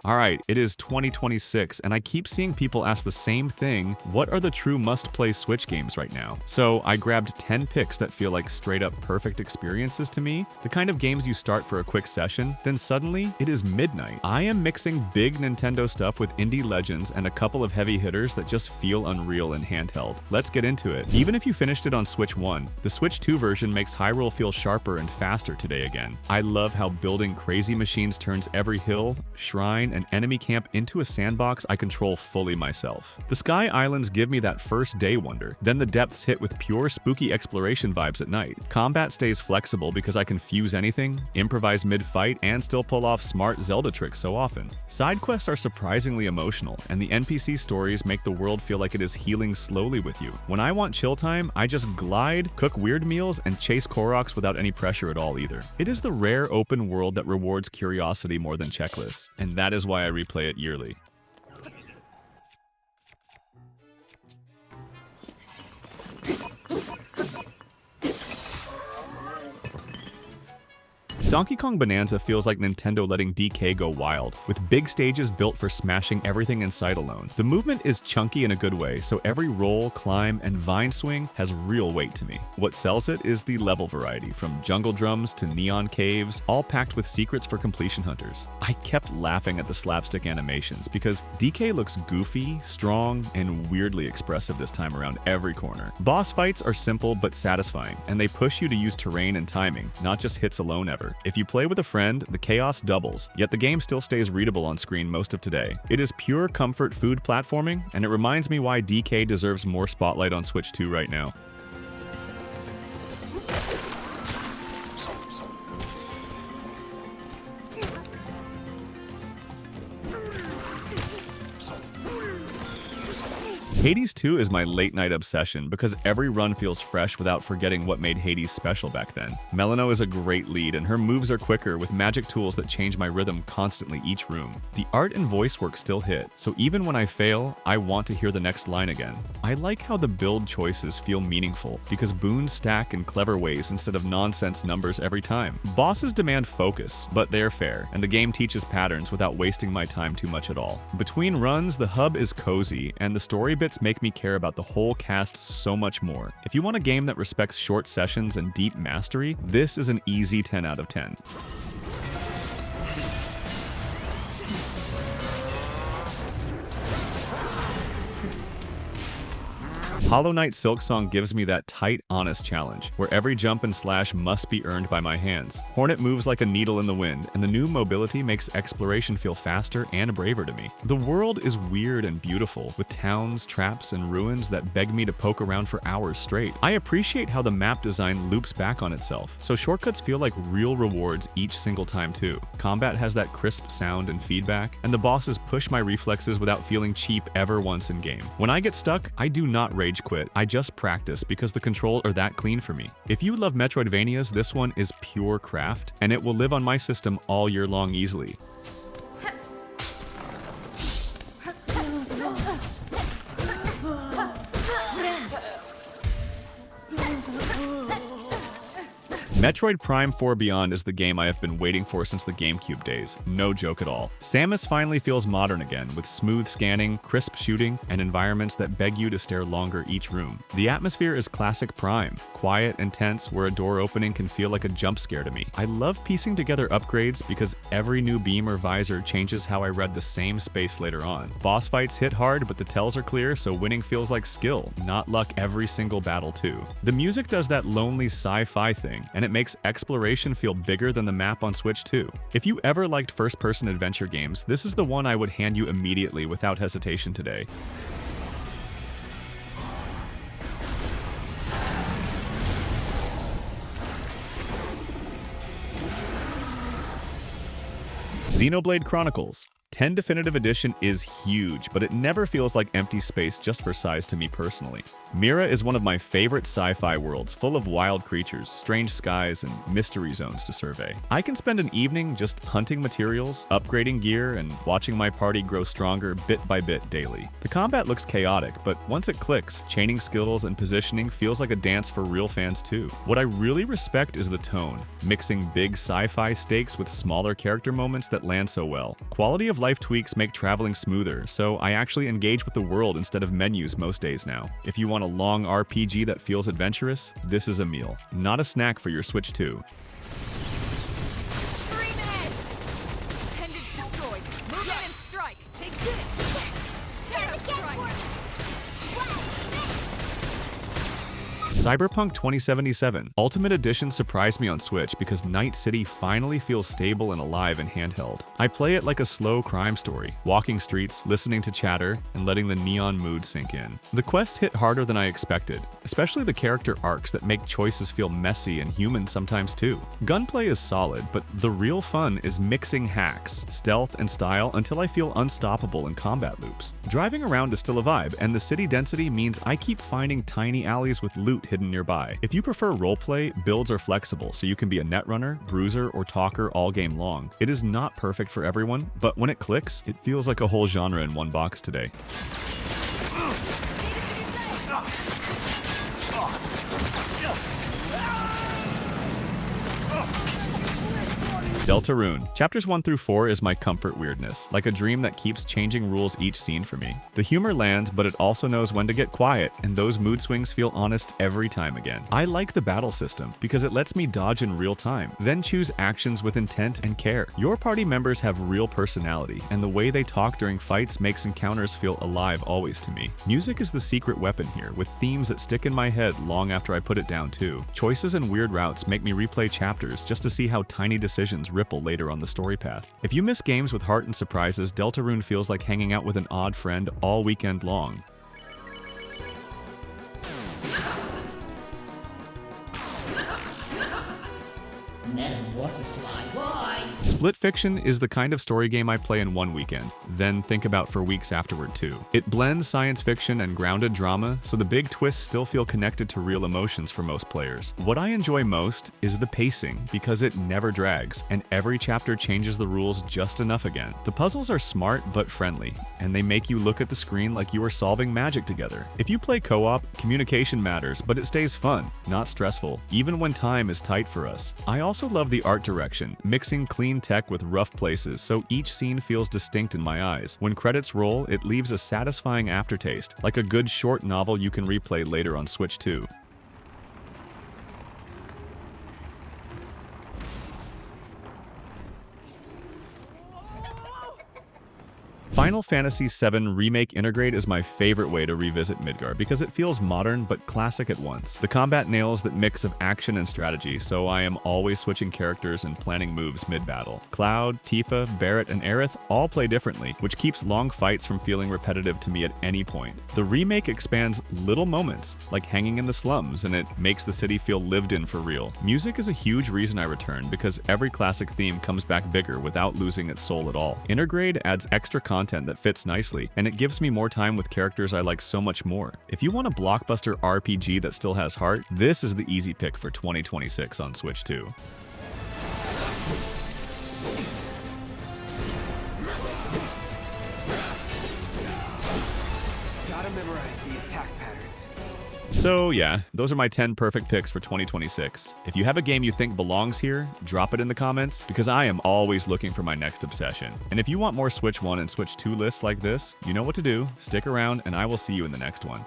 Alright, it is 2026, and I keep seeing people ask the same thing: what are the true must-play Switch games right now? So I grabbed 10 picks that feel like straight-up perfect experiences to me, the kind of games you start for a quick session, then suddenly, it is midnight. I am mixing big Nintendo stuff with indie legends and a couple of heavy hitters that just feel unreal in handheld. Let's get into it. Even if you finished it on Switch 1, the Switch 2 version makes Hyrule feel sharper and faster today again. I love how building crazy machines turns every hill, shrine, and enemy camp into a sandbox I control fully myself. The Sky Islands give me that first day wonder, then the depths hit with pure spooky exploration vibes at night. Combat stays flexible because I can fuse anything, improvise mid-fight, and still pull off smart Zelda tricks so often. Side quests are surprisingly emotional, and the NPC stories make the world feel like it is healing slowly with you. When I want chill time, I just glide, cook weird meals, and chase Koroks without any pressure at all either. It is the rare open world that rewards curiosity more than checklists, and that is why I replay it yearly. Donkey Kong Bonanza feels like Nintendo letting DK go wild, with big stages built for smashing everything in sight alone. The movement is chunky in a good way, so every roll, climb, and vine swing has real weight to me. What sells it is the level variety, from jungle drums to neon caves, all packed with secrets for completion hunters. I kept laughing at the slapstick animations because DK looks goofy, strong, and weirdly expressive this time around every corner. Boss fights are simple but satisfying, and they push you to use terrain and timing, not just hits alone ever. If you play with a friend, the chaos doubles, yet the game still stays readable on screen most of today. It is pure comfort food platforming, and it reminds me why DK deserves more spotlight on Switch 2 right now. Hades 2 is my late-night obsession because every run feels fresh without forgetting what made Hades special back then. Melino is a great lead, and her moves are quicker with magic tools that change my rhythm constantly each room. The art and voice work still hit, so even when I fail, I want to hear the next line again. I like how the build choices feel meaningful because boons stack in clever ways instead of nonsense numbers every time. Bosses demand focus, but they're fair, and the game teaches patterns without wasting my time too much at all. Between runs, the hub is cozy, and the story bits make me care about the whole cast so much more. If you want a game that respects short sessions and deep mastery, this is an easy 10 out of 10. Hollow Knight Silksong gives me that tight, honest challenge, where every jump and slash must be earned by my hands. Hornet moves like a needle in the wind, and the new mobility makes exploration feel faster and braver to me. The world is weird and beautiful, with towns, traps, and ruins that beg me to poke around for hours straight. I appreciate how the map design loops back on itself, so shortcuts feel like real rewards each single time too. Combat has that crisp sound and feedback, and the bosses push my reflexes without feeling cheap ever once in game. When I get stuck, I do not rage quit. I just practice because the controls are that clean for me. If you love Metroidvanias, this one is pure craft, and it will live on my system all year long easily. Metroid Prime 4 Beyond is the game I have been waiting for since the GameCube days. No joke at all. Samus finally feels modern again, with smooth scanning, crisp shooting, and environments that beg you to stare longer each room. The atmosphere is classic Prime, quiet and tense where a door opening can feel like a jump scare to me. I love piecing together upgrades because every new beam or visor changes how I read the same space later on. Boss fights hit hard, but the tells are clear, so winning feels like skill, not luck every single battle too. The music does that lonely sci-fi thing, and it makes exploration feel bigger than the map on Switch 2. If you ever liked first-person adventure games, this is the one I would hand you immediately without hesitation today. Xenoblade Chronicles. 10 Definitive Edition is huge, but it never feels like empty space just for size to me personally. Mira is one of my favorite sci-fi worlds, full of wild creatures, strange skies, and mystery zones to survey. I can spend an evening just hunting materials, upgrading gear, and watching my party grow stronger bit by bit daily. The combat looks chaotic, but once it clicks, chaining skills and positioning feels like a dance for real fans too. What I really respect is the tone, mixing big sci-fi stakes with smaller character moments that land so well. Quality of life tweaks make traveling smoother, so I actually engage with the world instead of menus most days now. If you want a long RPG that feels adventurous, this is a meal, not a snack for your Switch 2. Cyberpunk 2077 Ultimate Edition surprised me on Switch because Night City finally feels stable and alive in handheld. I play it like a slow crime story, walking streets, listening to chatter, and letting the neon mood sink in. The quests hit harder than I expected, especially the character arcs that make choices feel messy and human sometimes too. Gunplay is solid, but the real fun is mixing hacks, stealth, and style until I feel unstoppable in combat loops. Driving around is still a vibe, and the city density means I keep finding tiny alleys with loot hidden nearby. If you prefer roleplay, builds are flexible, so you can be a netrunner, bruiser, or talker all game long. It is not perfect for everyone, but when it clicks, it feels like a whole genre in one box today. Deltarune. Chapters 1 through 4 is my comfort weirdness, like a dream that keeps changing rules each scene for me. The humor lands, but it also knows when to get quiet, and those mood swings feel honest every time again. I like the battle system because it lets me dodge in real time, then choose actions with intent and care. Your party members have real personality, and the way they talk during fights makes encounters feel alive always to me. Music is the secret weapon here, with themes that stick in my head long after I put it down too. Choices and weird routes make me replay chapters just to see how tiny decisions ripple later on the story path. If you miss games with heart and surprises, Deltarune feels like hanging out with an odd friend all weekend long. Split Fiction is the kind of story game I play in one weekend, then think about for weeks afterward too. It blends science fiction and grounded drama, so the big twists still feel connected to real emotions for most players. What I enjoy most is the pacing, because it never drags, and every chapter changes the rules just enough again. The puzzles are smart but friendly, and they make you look at the screen like you are solving magic together. If you play co-op, communication matters, but it stays fun, not stressful, even when time is tight for us. I also love the art direction, mixing clean tech with rough places, so each scene feels distinct in my eyes. When credits roll, it leaves a satisfying aftertaste, like a good short novel you can replay later on Switch 2. Final Fantasy VII Remake Intergrade is my favorite way to revisit Midgar because it feels modern but classic at once. The combat nails that mix of action and strategy, so I am always switching characters and planning moves mid-battle. Cloud, Tifa, Barret, and Aerith all play differently, which keeps long fights from feeling repetitive to me at any point. The remake expands little moments, like hanging in the slums, and it makes the city feel lived in for real. Music is a huge reason I return because every classic theme comes back bigger without losing its soul at all. Intergrade adds extra content that fits nicely, and it gives me more time with characters I like so much more. If you want a blockbuster RPG that still has heart, this is the easy pick for 2026 on Switch 2. Gotta memorize the attack patterns. So yeah, those are my 10 perfect picks for 2026. If you have a game you think belongs here, drop it in the comments, because I am always looking for my next obsession. And if you want more Switch 1 and Switch 2 lists like this, you know what to do. Stick around, and I will see you in the next one.